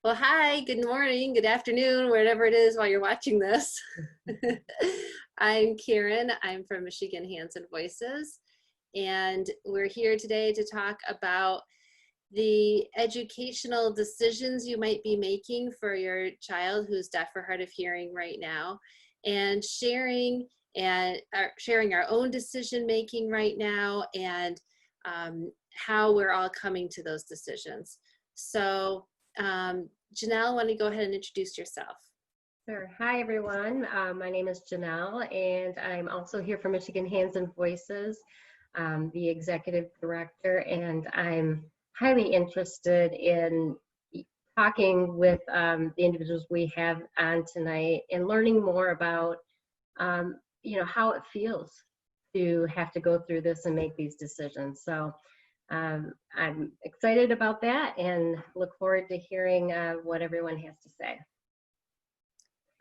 Well, hi, good morning, good afternoon, wherever it is while you're watching this. I'm Karen. I'm from Michigan Hands and Voices, and we're here today to talk about the educational decisions you might be making for your child who's deaf or hard of hearing right now, and sharing our own decision making right now, and how we're all coming to those decisions. So Janelle, why don't you go ahead and introduce yourself? Sure. Hi, everyone. My name is Janelle, and I'm also here for Michigan Hands and Voices, the executive director, and I'm highly interested in talking with the individuals we have on tonight and learning more about, how it feels to have to go through this and make these decisions. So I'm excited about that and look forward to hearing what everyone has to say.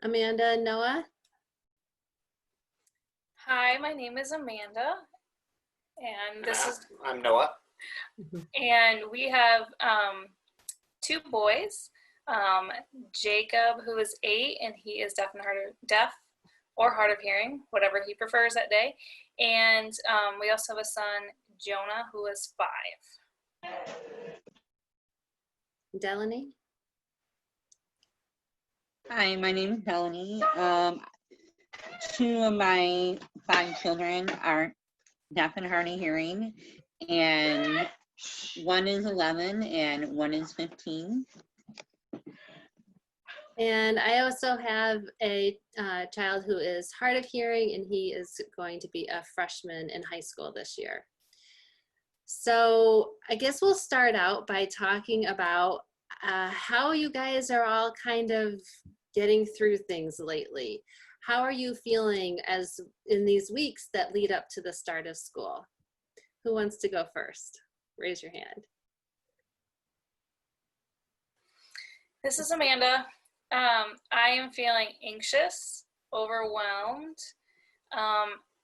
Amanda, Noah? Hi, my name is Amanda, and I'm Noah. and we have two boys. Jacob, who is 8, and he is deaf or hard of hearing, whatever he prefers that day. And we also have a son, Jonah, who is 5. Delaney? Hi, my name is Delaney. 2 of my 5 children are deaf and hard of hearing, and one is 11 and one is 15. And I also have a child who is hard of hearing, and he is going to be a freshman in high school this year. So I guess we'll start out by talking about how you guys are all kind of getting through things lately. How are you feeling as in these weeks that lead up to the start of school? Who wants to go first? Raise your hand. This is Amanda. I am feeling anxious, overwhelmed,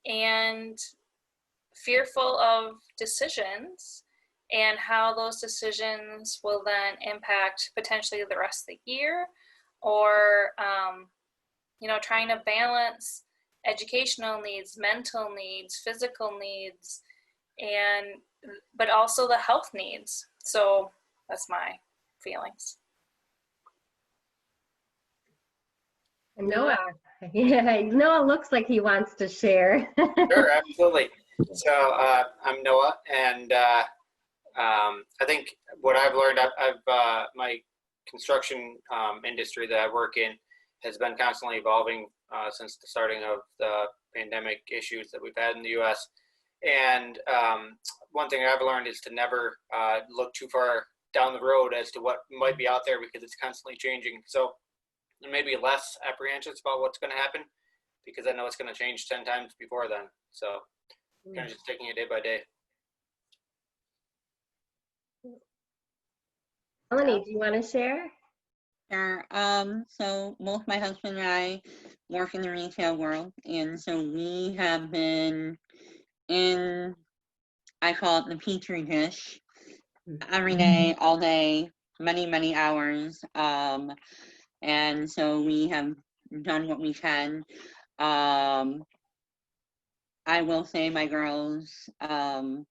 and fearful of decisions and how those decisions will then impact potentially the rest of the year, or trying to balance educational needs, mental needs, physical needs, but also the health needs. So that's my feelings. And Noah, yeah, Noah looks like he wants to share. Sure, absolutely. So I'm Noah, and I think what I've learned, my construction industry that I work in has been constantly evolving since the starting of the pandemic issues that we've had in the U.S. And one thing I've learned is to never look too far down the road as to what might be out there, because it's constantly changing. So I'm maybe less apprehensive about what's going to happen, because I know it's going to change 10 times before then. So kind of just taking it day by day. Melanie, do you want to share? Sure. So both my husband and I work in the retail world, and so we have been in, I call it the petri dish, every day, all day, many, many hours. And so we have done what we can. I will say, my girls, I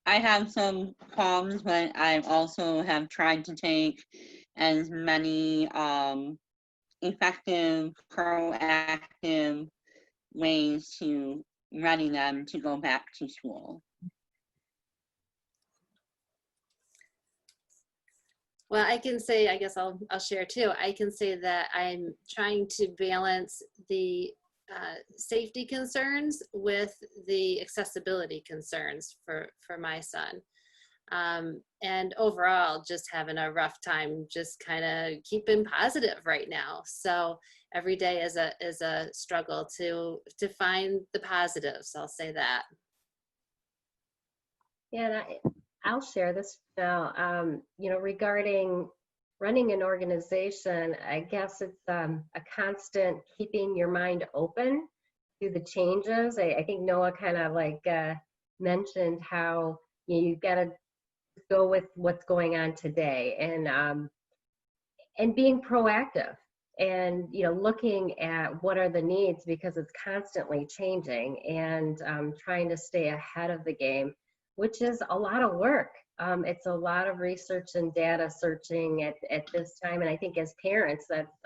have some qualms, but I also have tried to take as many effective, proactive ways to ready them to go back to school. Well, I can say, I guess I'll share too. I can say that I'm trying to balance the safety concerns with the accessibility concerns for my son. And overall, just having a rough time, just kind of keeping positive right now. So every day is a struggle to find the positives. I'll say that. Yeah, I'll share this now. Regarding running an organization, I guess it's a constant keeping your mind open to the changes. I think Noah kind of mentioned how you've got to go with what's going on today. And and being proactive and, you know, looking at what are the needs, because it's constantly changing, and trying to stay ahead of the game, which is a lot of work. It's a lot of research and data searching at this time. And I think as parents, that's,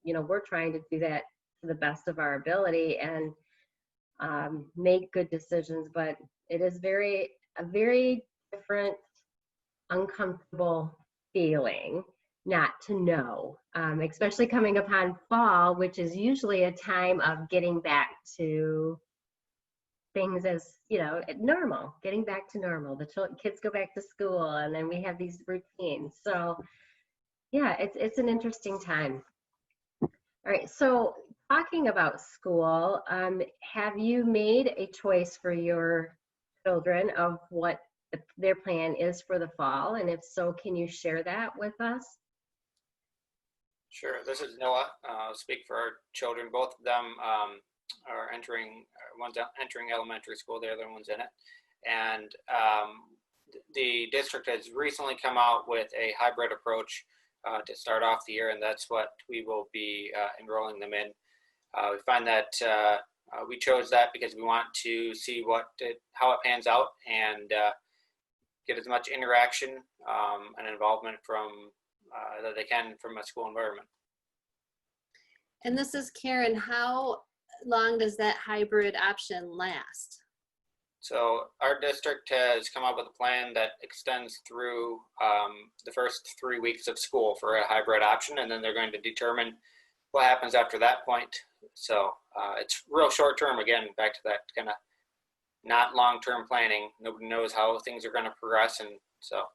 you know, we're trying to do that to the best of our ability and make good decisions. But it is a very different, uncomfortable feeling not to know, especially coming upon fall, which is usually a time of getting back to things as, you know, normal, getting back to normal. The kids go back to school, and then we have these routines. So yeah, it's an interesting time. All right, so talking about school, have you made a choice for your children of what their plan is for the fall? And if so, can you share that with us? Sure. This is Noah. I'll speak for our children. Both of them are entering, one's entering elementary school, the other one's in it. And the district has recently come out with a hybrid approach to start off the year, and that's what we will be enrolling them in. We find that we chose that because we want to see how it pans out and get as much interaction and involvement from that they can from a school environment. And this is Karen. How long does that hybrid option last? So our district has come up with a plan that extends through the first 3 weeks of school for a hybrid option, and then they're going to determine what happens after that point. So it's real short term, again, back to that kind of not long-term planning. Nobody knows how things are going to progress, and so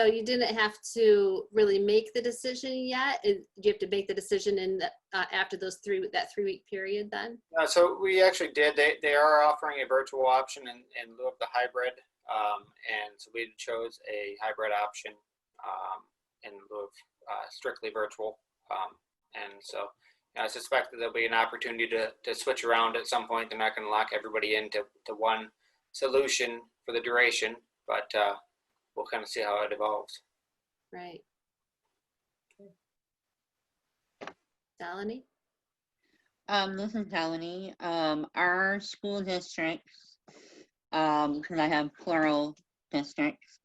you didn't have to really make the decision yet. Do you have to make the decision in after that 3 week period then? So we actually did. They are offering a virtual option in lieu of the hybrid, and so we chose a hybrid option in lieu of strictly virtual. And so I suspect that there'll be an opportunity to switch around at some point. They're not going to lock everybody into one solution for the duration, but we'll kind of see how it evolves. Right. Delaney? This is Delaney. Our school districts, because I have plural districts,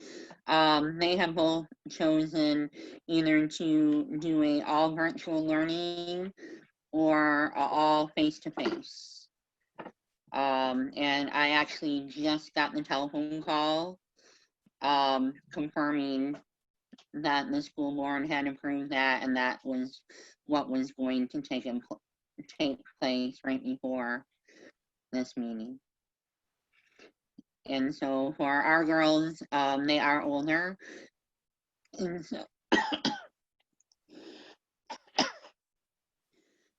they have both chosen either to do a all virtual learning or a all face-to-face. And I actually just got the telephone call confirming that the school board had approved that, and that was what was going to take place right before this meeting. And so for our girls, they are older, and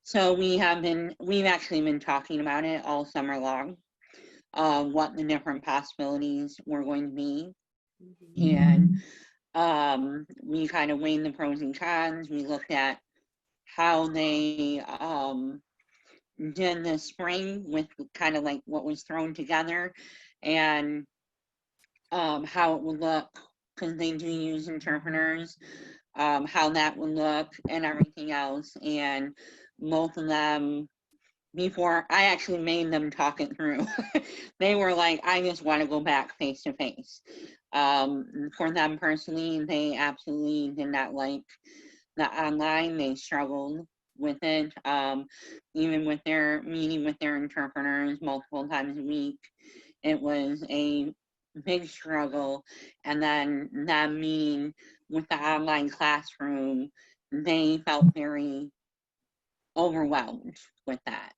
so we've actually been talking about it all summer long, what the different possibilities were going to be. And we kind of weighed the pros and cons. We looked at how they did this spring with kind of like what was thrown together, and how it would look, because they do use interpreters, how that would look and everything else. And both of them, before I actually made them talk it through, they were like, I just want to go back face to face. For them personally, they absolutely did not like the online. They struggled with it, even with their meeting with their interpreters multiple times a week. It was a big struggle. And then them meeting with the online classroom, they felt very overwhelmed with that.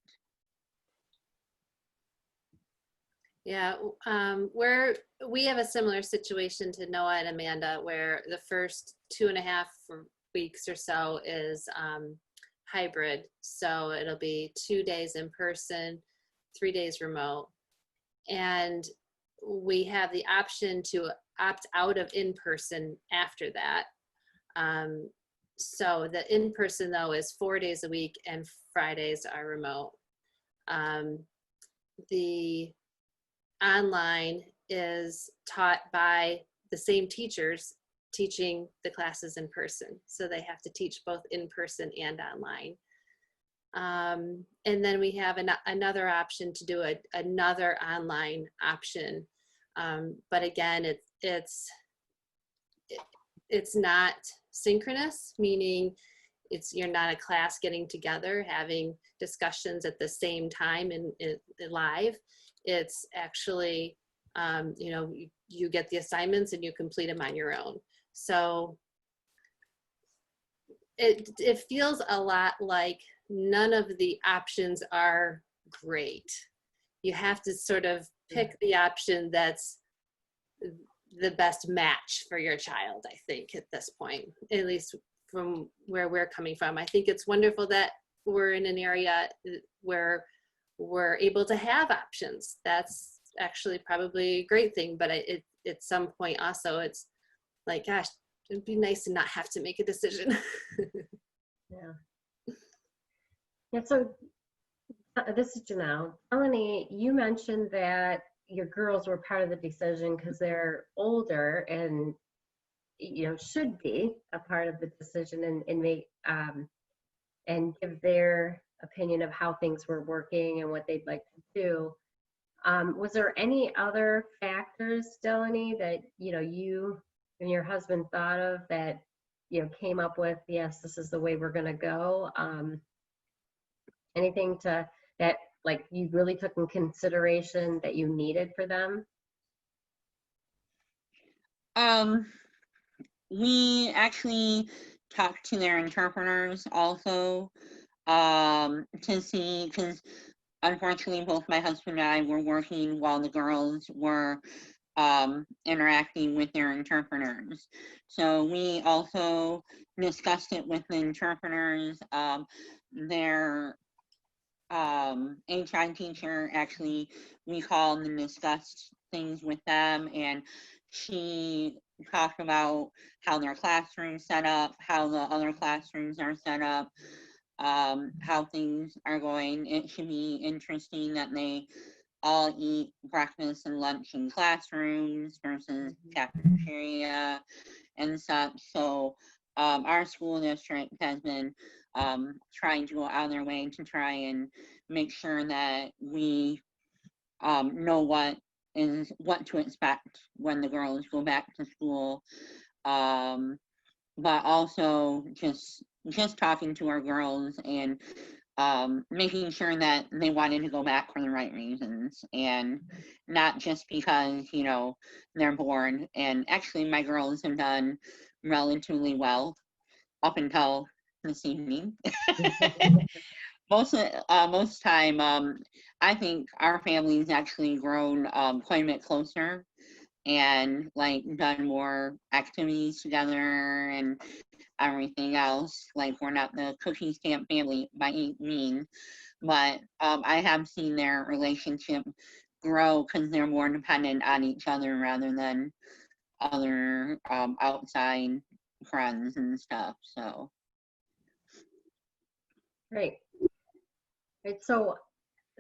Yeah, we have a similar situation to Noah and Amanda, where the first 2.5 weeks or so is hybrid. So it'll be 2 days in person, 3 days remote. And we have the option to opt out of in-person after that. So the in-person though is 4 days a week and Fridays are remote. The online is taught by the same teachers teaching the classes in person. So they have to teach both in person and online. And then we have another option to do another online option. But again, it's not synchronous, meaning you're not a class getting together, having discussions at the same time in live. It's actually, you know, you get the assignments and you complete them on your own. So it feels a lot like none of the options are great. You have to sort of pick the option that's the best match for your child, I think, at this point, at least from where we're coming from. I think it's wonderful that we're in an area where we're able to have options. That's actually probably a great thing, but at some point also it's like, gosh, it'd be nice to not have to make a decision. Yeah. Yeah, so this is Janelle. Melanie, you mentioned that your girls were part of the decision because they're older and, you know, should be a part of the decision and make and give their opinion of how things were working and what they'd like to do. Was there any other factors, Delaney, that, you know, you and your husband thought of that, you know, came up with, yes, this is the way we're going to go? Anything that like you really took in consideration that you needed for them? We actually talked to their interpreters also to see, because unfortunately both my husband and I were working while the girls were interacting with their interpreters. So we also discussed it with the interpreters. Their HI teacher actually, we called and discussed things with them, and she talked about how their classroom's set up, how the other classrooms are set up, how things are going. It should be interesting that they all eat breakfast and lunch in classrooms versus cafeteria and such. So our school district has been trying to go out of their way to try and make sure that we know what to expect when the girls go back to school, but also just talking to our girls and making sure that they wanted to go back for the right reasons and not just because, you know, they're bored. And actually my girls have done relatively well up until this evening. Most time, I think our family's actually grown quite a bit closer and like done more activities together and everything else. Like, we're not the cookie stamp family by any means, but I have seen their relationship grow because they're more dependent on each other rather than other outside friends and stuff. So Great. Right, so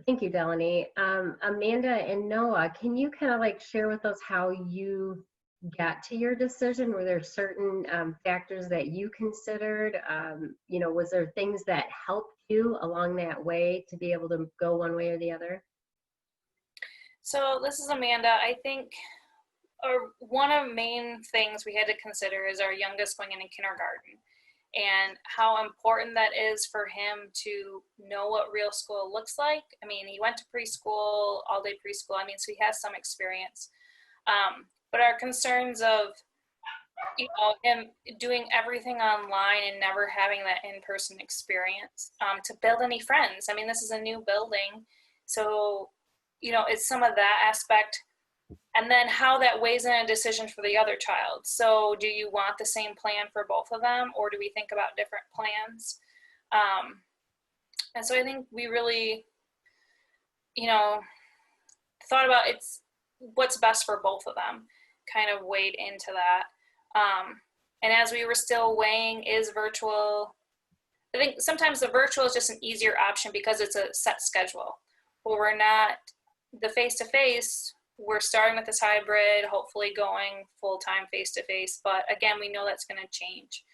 thank you, Delaney. Amanda and Noah, can you kind of like share with us how you got to your decision? Were there certain factors that you considered? You know, was there things that helped you along that way to be able to go one way or the other? So this is Amanda. I think one of the main things we had to consider is our youngest going into kindergarten and how important that is for him to know what real school looks like. I mean, he went to preschool, all day preschool. I mean, so he has some experience. But our concerns of, you know, him doing everything online and never having that in-person experience to build any friends. I mean, this is a new building. So, you know, it's some of that aspect. And then how that weighs in a decision for the other child. So do you want the same plan for both of them, or do we think about different plans? And so I think we really, you know, thought about it's what's best for both of them, kind of weighed into that. And as we were still weighing, is virtual, I think sometimes the virtual is just an easier option because it's a set schedule. But we're not, the face-to-face, we're starting with this hybrid, hopefully going full-time face-to-face, but again, we know that's going to change.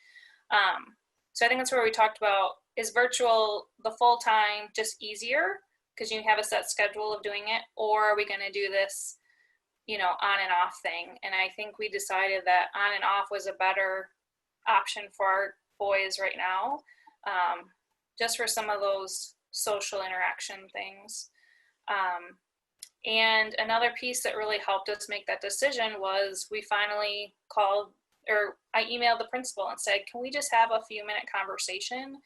So I think that's where we talked about, is virtual the full-time just easier because you have a set schedule of doing it, or are we going to do this, you know, on and off thing? And I think we decided that on and off was a better option for our boys right now, just for some of those social interaction things. And another piece that really helped us make that decision was we finally called, or I emailed the principal and said, can we just have a few-minute conversation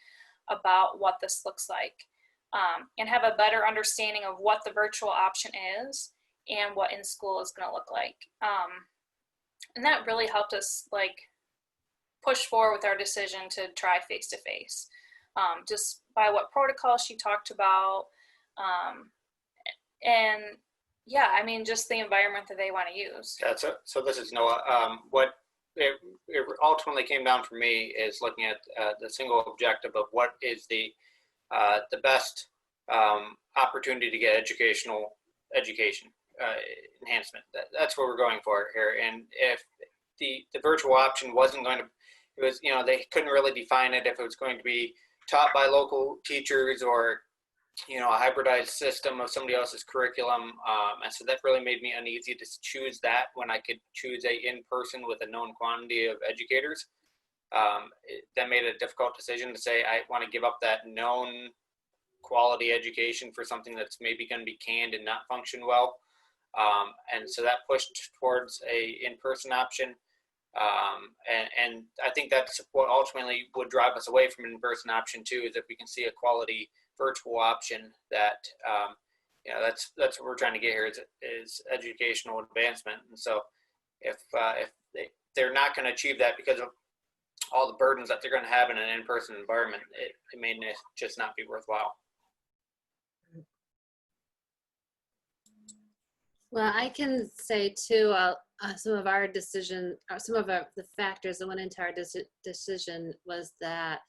about what this looks like, and have a better understanding of what the virtual option is and what in school is going to look like. And that really helped us like push forward with our decision to try face-to-face, just by what protocol she talked about. And yeah, I mean, just the environment that they want to use. Yeah, so this is Noah. What it ultimately came down for me is looking at the single objective of what is the best opportunity to get education enhancement. That's what we're going for here. And if the virtual option wasn't going to, it was, you know, they couldn't really define it if it was going to be taught by local teachers or, you know, a hybridized system of somebody else's curriculum. And so that really made me uneasy to choose that when I could choose a in-person with a known quantity of educators. That made it a difficult decision to say, I want to give up that known quality education for something that's maybe going to be canned and not function well. And so that pushed towards a in-person option. And I think that's what ultimately would drive us away from an in-person option too, is if we can see a quality virtual option that, you know, that's what we're trying to get here is educational advancement. And so if they're not going to achieve that because of all the burdens that they're going to have in an in-person environment, it may just not be worthwhile. Well, I can say too, some of our decision, some of the factors that went into our decision was that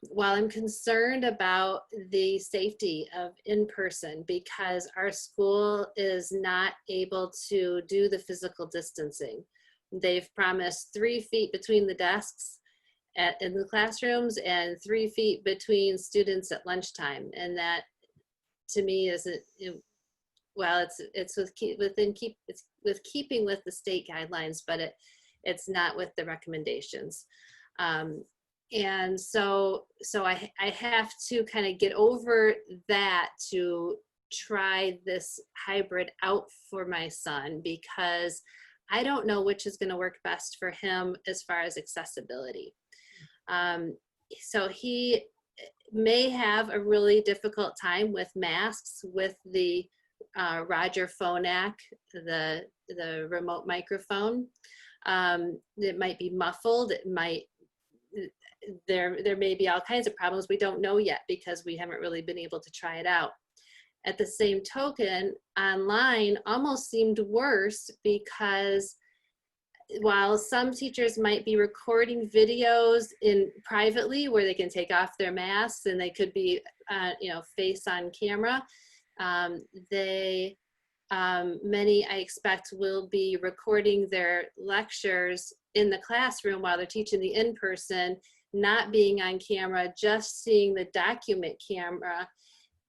while I'm concerned about the safety of in-person, because our school is not able to do the physical distancing. They've promised 3 feet between the desks in the classrooms and 3 feet between students at lunchtime. And that to me isn't, well, it's with keeping with the state guidelines, but it's not with the recommendations. And so I have to kind of get over that to try this hybrid out for my son, because I don't know which is going to work best for him as far as accessibility. So he may have a really difficult time with masks, with the Roger Phonak, the remote microphone. It might be muffled. It might, there may be all kinds of problems we don't know yet because we haven't really been able to try it out. At the same token, online almost seemed worse, because while some teachers might be recording videos privately where they can take off their masks and they could be face on camera, many I expect will be recording their lectures in the classroom while they're teaching the in-person, not being on camera, just seeing the document camera.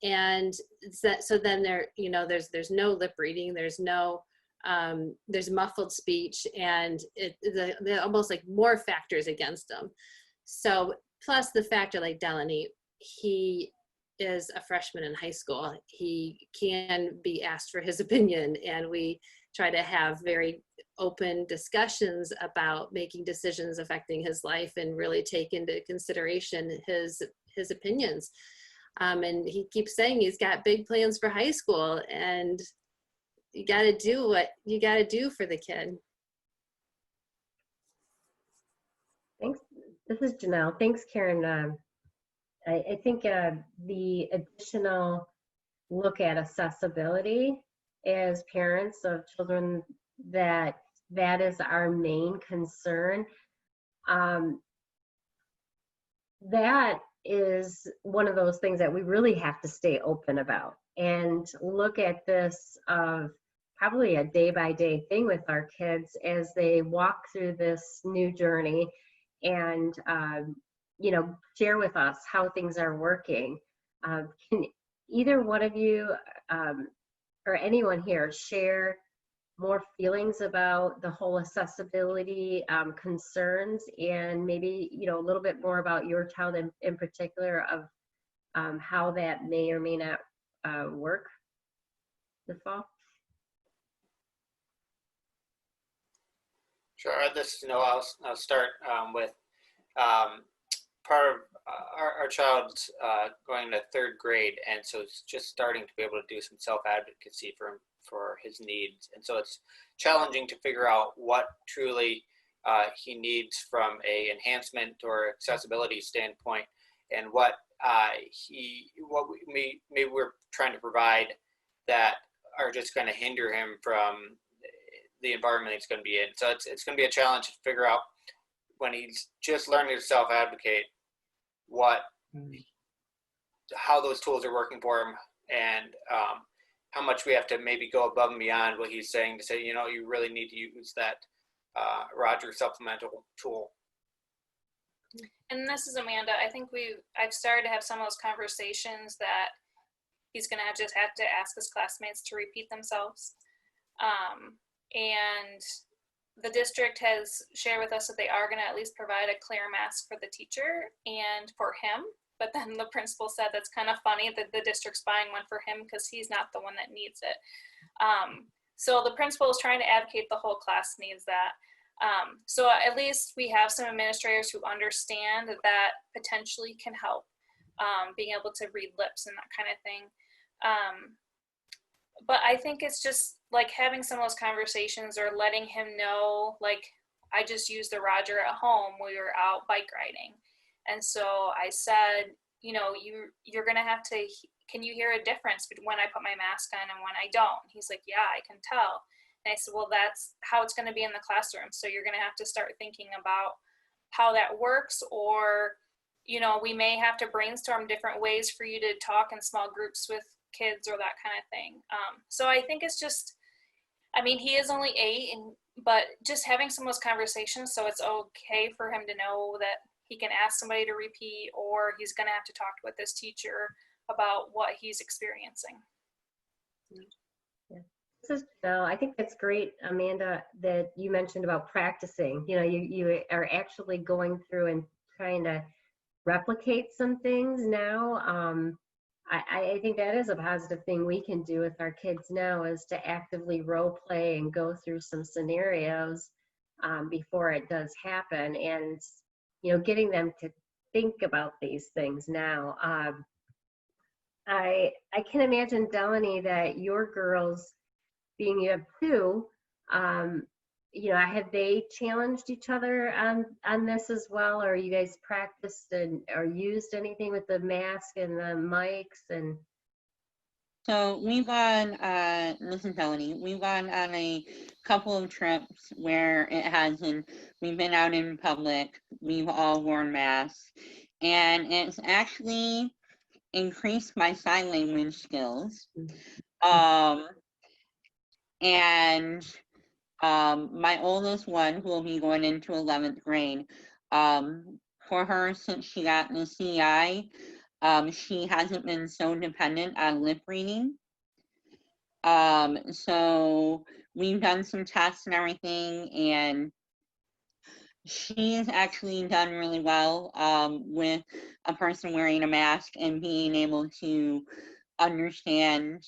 And so then there's no lip reading, there's muffled speech, and they're almost like more factors against them. So plus the factor, like Delaney, he is a freshman in high school. He can be asked for his opinion, and we try to have very open discussions about making decisions affecting his life and really take into consideration his opinions. And he keeps saying he's got big plans for high school, and you got to do what you got to do for the kid. Thanks. This is Janelle. Thanks, Karen. I think the additional look at accessibility as parents of children, that is our main concern. That is one of those things that we really have to stay open about. and look at this probably a day-by-day thing with our kids as they walk through this new journey, and share with us how things are working. Can either one of you or anyone here share more feelings about the whole accessibility concerns, and maybe a little bit more about your child in particular of how that may or may not work this fall? Sure. This is Noah. I'll start with part of our child's going to third grade, and so it's just starting to be able to do some self-advocacy for his needs. And so it's challenging to figure out what truly he needs from a enhancement or accessibility standpoint, and what maybe we're trying to provide that are just going to hinder him from the environment he's going to be in. So it's going to be a challenge to figure out, when he's just learning to self-advocate, how those tools are working for him, and how much we have to maybe go above and beyond what he's saying to say, you really need to use that Roger supplemental tool. And this is Amanda. I think I've started to have some of those conversations that he's going to just have to ask his classmates to repeat themselves. And the district has shared with us that they are going to at least provide a clear mask for the teacher and for him. But then the principal said that's kind of funny that the district's buying one for him because he's not the one that needs it. So the principal is trying to advocate the whole class needs that. So at least we have some administrators who understand that potentially can help, being able to read lips and that kind of thing. But I think it's just like having some of those conversations, or letting him know, like, I just used the Roger at home. We were out bike riding. And so I said, you're going to have to, can you hear a difference when I put my mask on and when I don't? He's like, yeah, I can tell. And I said, well, that's how it's going to be in the classroom. So you're going to have to start thinking about how that works, or, we may have to brainstorm different ways for you to talk in small groups with kids or that kind of thing. So I think it's just, he is only 8, but just having some of those conversations, so it's okay for him to know that he can ask somebody to repeat, or he's going to have to talk with his teacher about what he's experiencing. Yeah. This is Jill. I think that's great, Amanda, that you mentioned about practicing. You are actually going through and trying to replicate some things now. I think that is a positive thing we can do with our kids now, is to actively role play and go through some scenarios before it does happen, and getting them to think about these things now. I can imagine, Delaney, that your girls, being you have 2, have they challenged each other on this as well, or you guys practiced or used anything with the mask and the mics? And so we've gone, this is Delaney, we've gone on a couple of trips where we've been out in public, we've all worn masks, and it's actually increased my sign language skills. And my oldest one, who will be going into 11th grade, for her, since she got the CI, she hasn't been so dependent on lip reading. So we've done some tests and everything, and she's actually done really well with a person wearing a mask and being able to understand,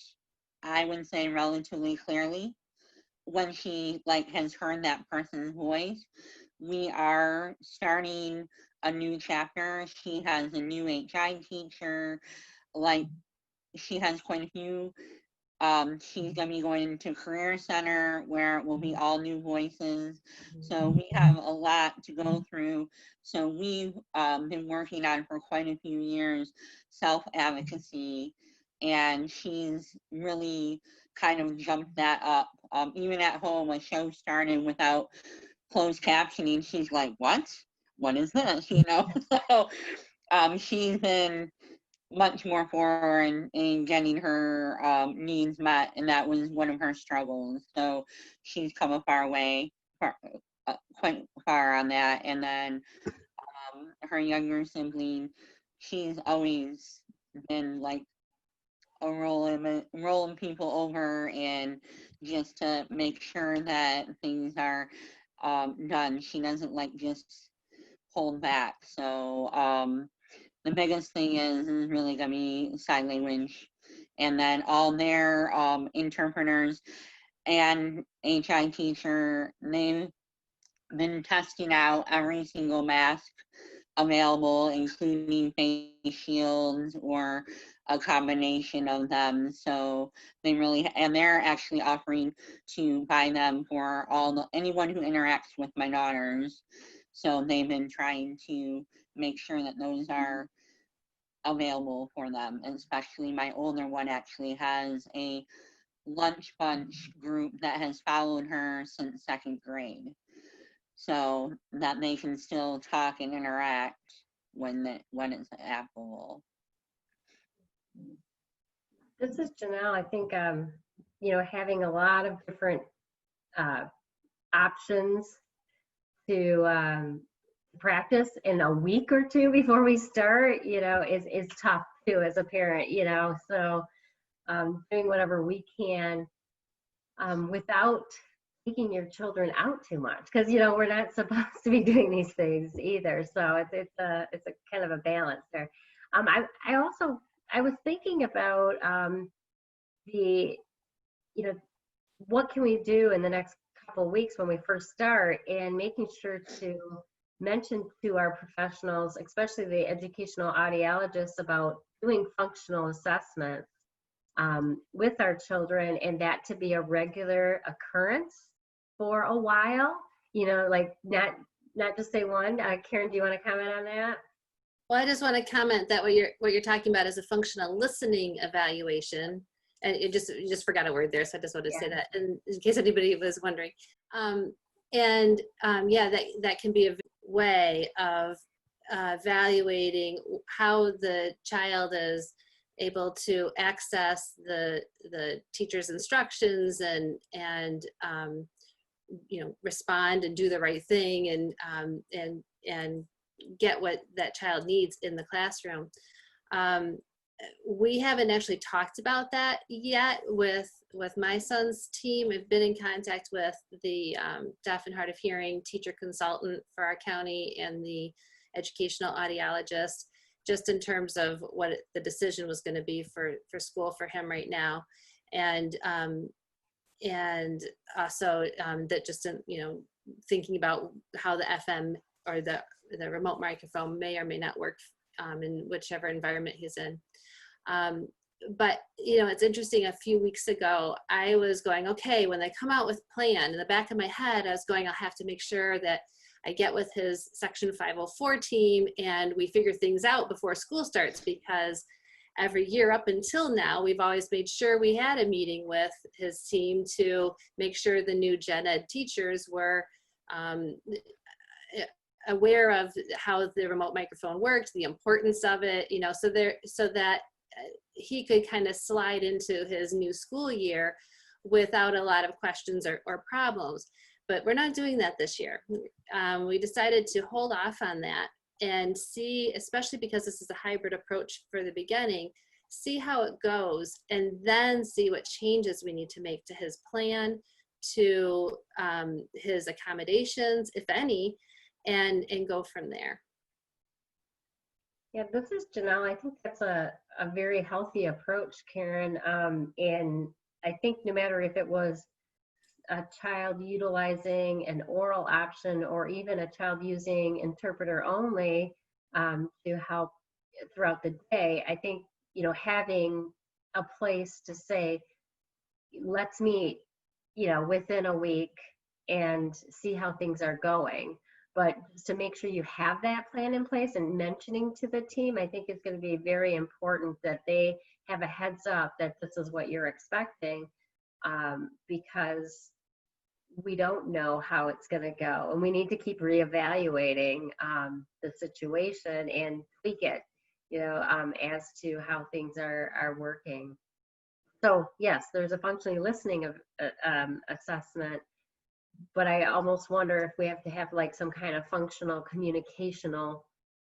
I would say, relatively clearly when she has heard that person's voice. We are starting a new chapter. She has a new HI teacher. She has quite a few. She's going to be going into Career Center, where it will be all new voices. So we have a lot to go through. So we've been working on for quite a few years self-advocacy, and she's really kind of jumped that up. Even at home, a show started without closed captioning. She's like, what is this? So she's been much more for her in getting her needs met, and that was one of her struggles. So she's come a far way, quite far on that. And then her younger sibling, she's always been like a rolling people over, and just to make sure that things are done. She doesn't like just hold back. So the biggest thing is really gonna be sign language, and then all their interpreters and HI teacher, they've been testing out every single mask available, including face shields or a combination of them. So they really, and they're actually offering to buy them for anyone who interacts with my daughters. So they've been trying to make sure that those are available for them. And especially my older one actually has a lunch bunch group that has followed her since second grade, so that they can still talk and interact when it's applicable. This is Janelle. I think, having a lot of different options to practice in a week or two before we start, is tough too as a parent, so doing whatever we can without taking your children out too much, because we're not supposed to be doing these things either. So it's a kind of a balance there. I was thinking about what can we do in the next couple of weeks when we first start, and making sure to mention to our professionals, especially the educational audiologists, about doing functional assessments with our children, and that to be a regular occurrence for a while, like not just say one. Karen, do you want to comment on that? Well, I just want to comment that what you're talking about is a functional listening evaluation, and you just forgot a word there, so I just wanted to say that in case anybody was wondering. That can be a way of evaluating how the child is able to access the teacher's instructions and respond and do the right thing and get what that child needs in the classroom. We haven't actually talked about that yet with my son's team. I've been in contact with the deaf and hard of hearing teacher consultant for our county and the educational audiologist, just in terms of what the decision was going to be for school for him right now. And also that just, thinking about how the FM or the remote microphone may or may not work in whichever environment he's in. But it's interesting, a few weeks ago, I was going, okay, when they come out with plan, in the back of my head, I was going, I'll have to make sure that I get with his Section 504 team and we figure things out before school starts, because every year up until now, we've always made sure we had a meeting with his team to make sure the new gen ed teachers were aware of how the remote microphone worked, the importance of it, so that he could kind of slide into his new school year without a lot of questions or problems. But we're not doing that this year. We decided to hold off on that and see, especially because this is a hybrid approach for the beginning, see how it goes, and then see what changes we need to make to his plan, to his accommodations, if any, and go from there. Yeah, this is Janelle. I think that's a very healthy approach, Karen. And I think no matter if it was a child utilizing an oral option or even a child using interpreter only to help throughout the day, I think, having a place to say, let's meet, within a week and see how things are going. But just to make sure you have that plan in place and mentioning to the team, I think it's going to be very important that they have a heads up that this is what you're expecting, because we don't know how it's going to go. And we need to keep reevaluating the situation and tweak it, as to how things are working. So yes, there's a functionally listening assessment, but I almost wonder if we have to have like some kind of functional communicational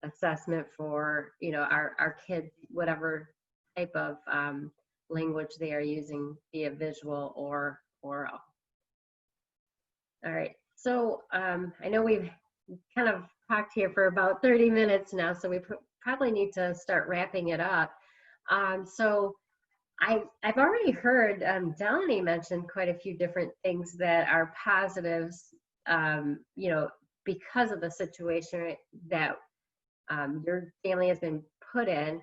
assessment for, our kids, whatever type of language they are using, via visual or oral. All right, so I know we've kind of talked here for about 30 minutes now, so we probably need to start wrapping it up. So I've already heard Delaney mention quite a few different things that are positives, because of the situation that your family has been put in.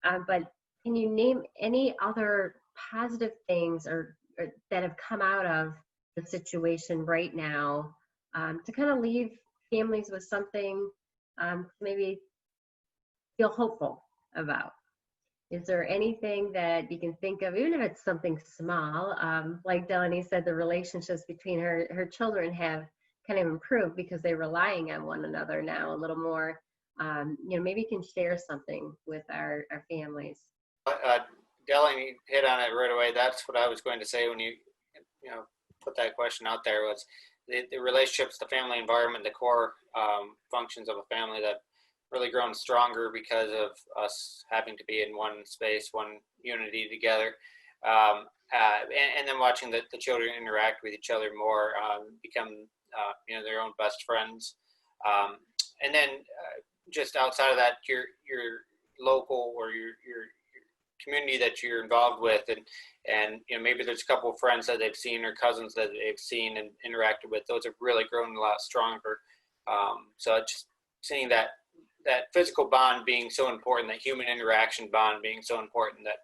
But can you name any other positive things or that have come out of the situation right now, to kind of leave families with something to maybe feel hopeful about? Is there anything that you can think of, even if it's something small? Like Delaney said, the relationships between her children have kind of improved because they're relying on one another now a little more. Maybe you can share something with our families. Delaney hit on it right away. That's what I was going to say when you put that question out there, was the relationships, the family environment, the core functions of a family that really grown stronger because of us having to be in one space, one unity together. And then watching the children interact with each other more, become their own best friends. And then just outside of that, your local or your community that you're involved with, and maybe there's a couple of friends that they've seen or cousins that they've seen and interacted with. Those have really grown a lot stronger. So just seeing that physical bond being so important, that human interaction bond being so important, that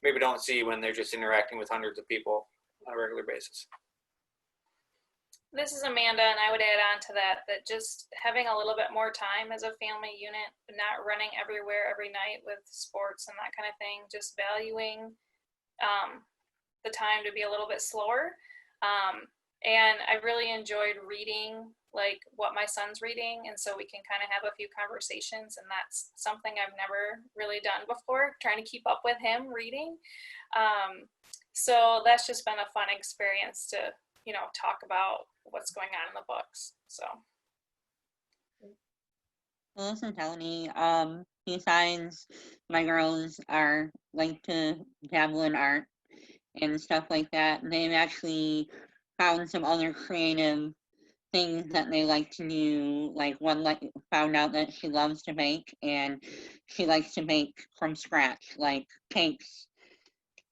maybe don't see when they're just interacting with hundreds of people on a regular basis. This is Amanda, and I would add on to that just having a little bit more time as a family unit, not running everywhere every night with sports and that kind of thing, just valuing the time to be a little bit slower. And I really enjoyed reading like what my son's reading, and so we can kind of have a few conversations, and that's something I've never really done before, trying to keep up with him reading. So that's just been a fun experience to talk about what's going on in the books. So Well, listen, Tony, besides my girls like to dabble in art and stuff like that, they've actually found some other creative things that they like to do. Like one found out that she loves to bake, and she likes to bake from scratch, like cakes,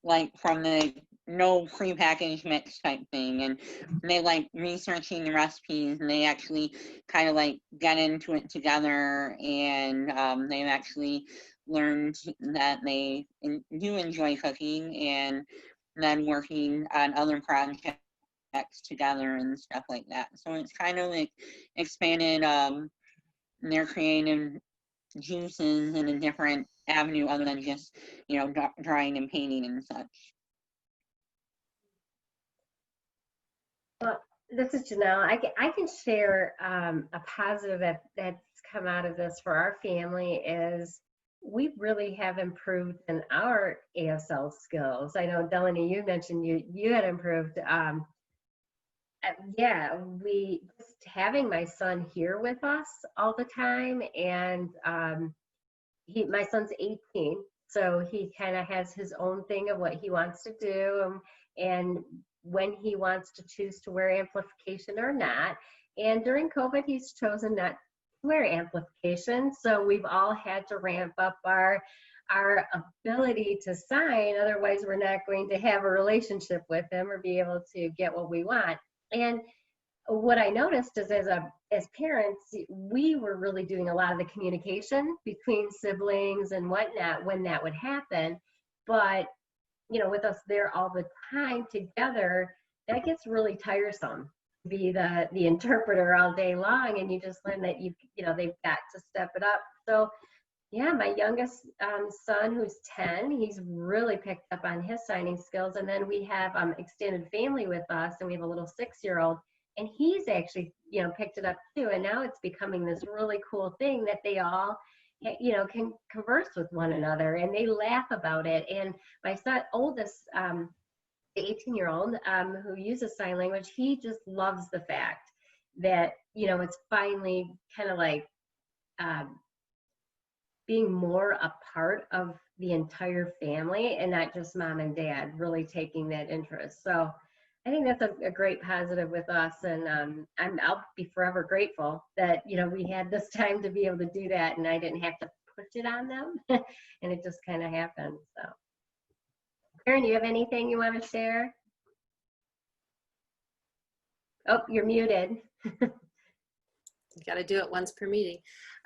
like from the no prepackaged mix type thing. And they like researching the recipes, and they actually kind of like get into it together, and they've actually learned that they do enjoy cooking, and then working on other projects together and stuff like that. So it's kind of like expanded their creative juices in a different avenue other than just drawing and painting and such. Well, this is Janelle. I can share a positive that's come out of this for our family is we really have improved in our ASL skills. I know, Delaney, you mentioned you had improved. Yeah, we just having my son here with us all the time, and my son's 18, so he kind of has his own thing of what he wants to do, and when he wants to choose to wear amplification or not. And during COVID, he's chosen not to wear amplification, so we've all had to ramp up our ability to sign. Otherwise, we're not going to have a relationship with him or be able to get what we want. And what I noticed is as parents, we were really doing a lot of the communication between siblings and whatnot when that would happen. But, with us there all the time together, that gets really tiresome to be the interpreter all day long. And you just learn that they've got to step it up. So yeah, my youngest son, who's 10, he's really picked up on his signing skills. And then we have extended family with us, and we have a little 6-year-old, and he's actually, picked it up too. And now it's becoming this really cool thing that they all can converse with one another, and they laugh about it. And my son, oldest, the 18-year-old who uses sign language, he just loves the fact that, it's finally kind of like being more a part of the entire family and not just mom and dad really taking that interest. So I think that's a great positive with us. And I'll be forever grateful that, we had this time to be able to do that and I didn't have to push it on them and it just kind of happened. So Karen, you have anything you want to share? Oh, you're muted. You got to do it once per meeting.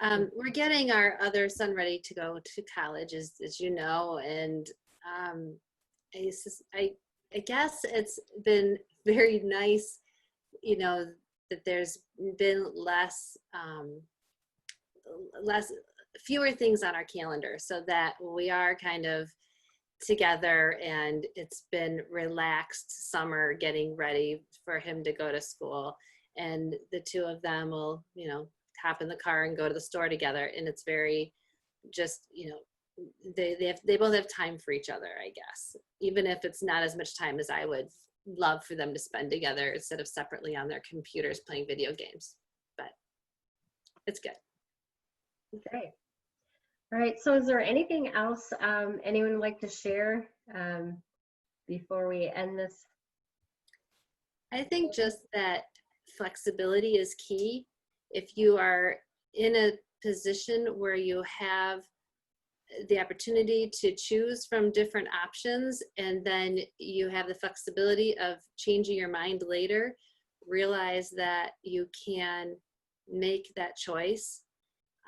We're getting our other son ready to go to college, as you know, and I guess it's been very nice, that there's been fewer things on our calendar, so that we are kind of together, and it's been relaxed summer getting ready for him to go to school. And the two of them will, hop in the car and go to the store together. And it's very just, they both have time for each other, I guess, even if it's not as much time as I would love for them to spend together instead of separately on their computers playing video games. But it's good. Great. All right. So is there anything else anyone would like to share before we end this? I think just that flexibility is key. If you are in a position where you have the opportunity to choose from different options, and then you have the flexibility of changing your mind later, realize that you can make that choice.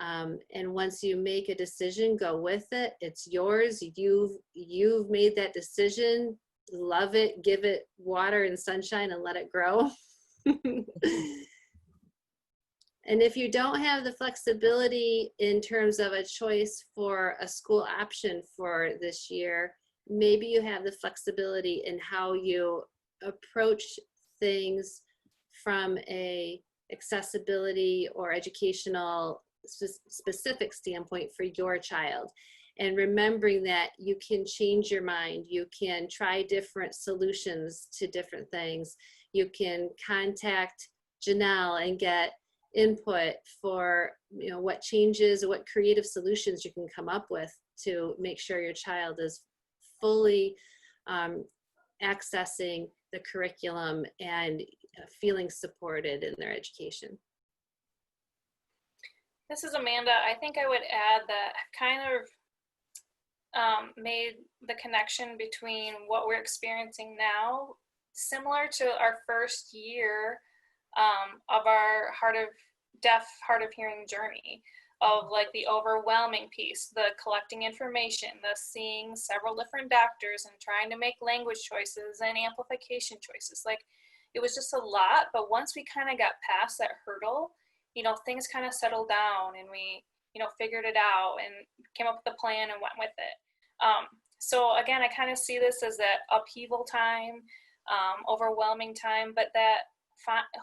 And once you make a decision, go with it. It's yours. You've made that decision. Love it. Give it water and sunshine and let it grow. And if you don't have the flexibility in terms of a choice for a school option for this year, maybe you have the flexibility in how you approach things from a accessibility or educational specific standpoint for your child. And remembering that you can change your mind, you can try different solutions to different things. You can contact Janelle and get input for what changes, what creative solutions you can come up with to make sure your child is fully accessing the curriculum and feeling supported in their education. This is Amanda. I think I would add that kind of made the connection between what we're experiencing now similar to our first year of our Heart of Hearing journey, of like the overwhelming piece, the collecting information, the seeing several different doctors and trying to make language choices and amplification choices. Like, it was just a lot, but once we kind of got past that hurdle, things kind of settled down and we, figured it out and came up with a plan and went with it. So again, I kind of see this as that upheaval time, overwhelming time, but that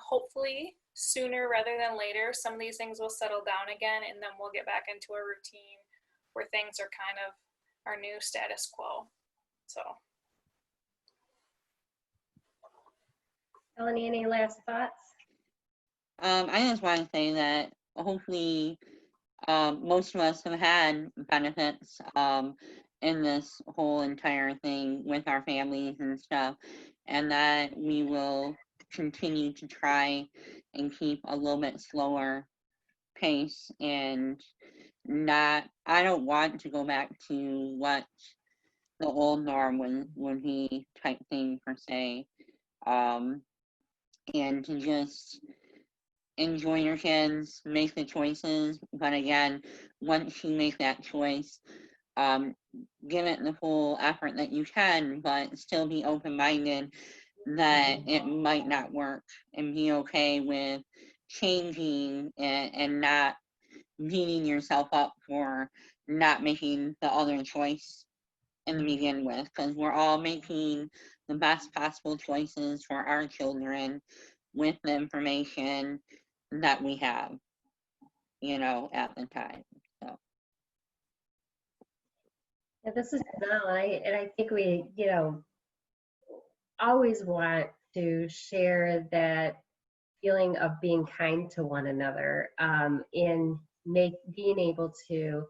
hopefully sooner rather than later, some of these things will settle down again, and then we'll get back into a routine where things are kind of our new status quo. So. Melanie, any last thoughts? I just want to say that hopefully most of us have had benefits in this whole entire thing with our families and stuff, and that we will continue to try and keep a little bit slower pace and I don't want to go back to what the old norm would be type thing per se, and to just enjoy your kids, make the choices, but again, once you make that choice, give it the full effort that you can, but still be open-minded that it might not work, and be okay with changing and not beating yourself up for not making the other choice in the begin with, because we're all making the best possible choices for our children with the information that we have, at the time. So Yeah, this is Janelle, and I think we, always want to share that feeling of being kind to one another, in being able to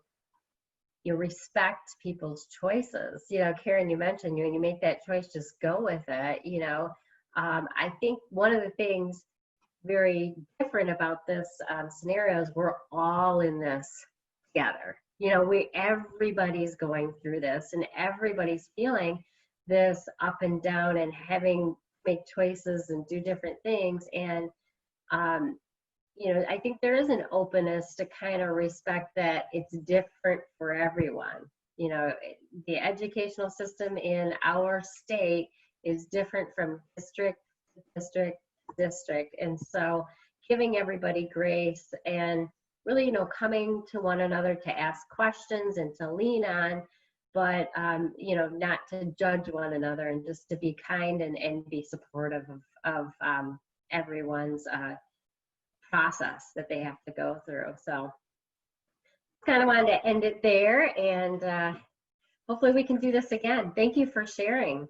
respect people's choices. Karen, you mentioned when you make that choice, just go with it. I think one of the things very different about this scenario is we're all in this together. Everybody's going through this, and everybody's feeling this up and down and having to make choices and do different things. And I think there is an openness to kind of respect that it's different for everyone. The educational system in our state is different from district to district to district. And so giving everybody grace and really, coming to one another to ask questions and to lean on, but, not to judge one another, and just to be kind and be supportive of everyone's process that they have to go through. So kind of wanted to end it there, and hopefully we can do this again. Thank you for sharing.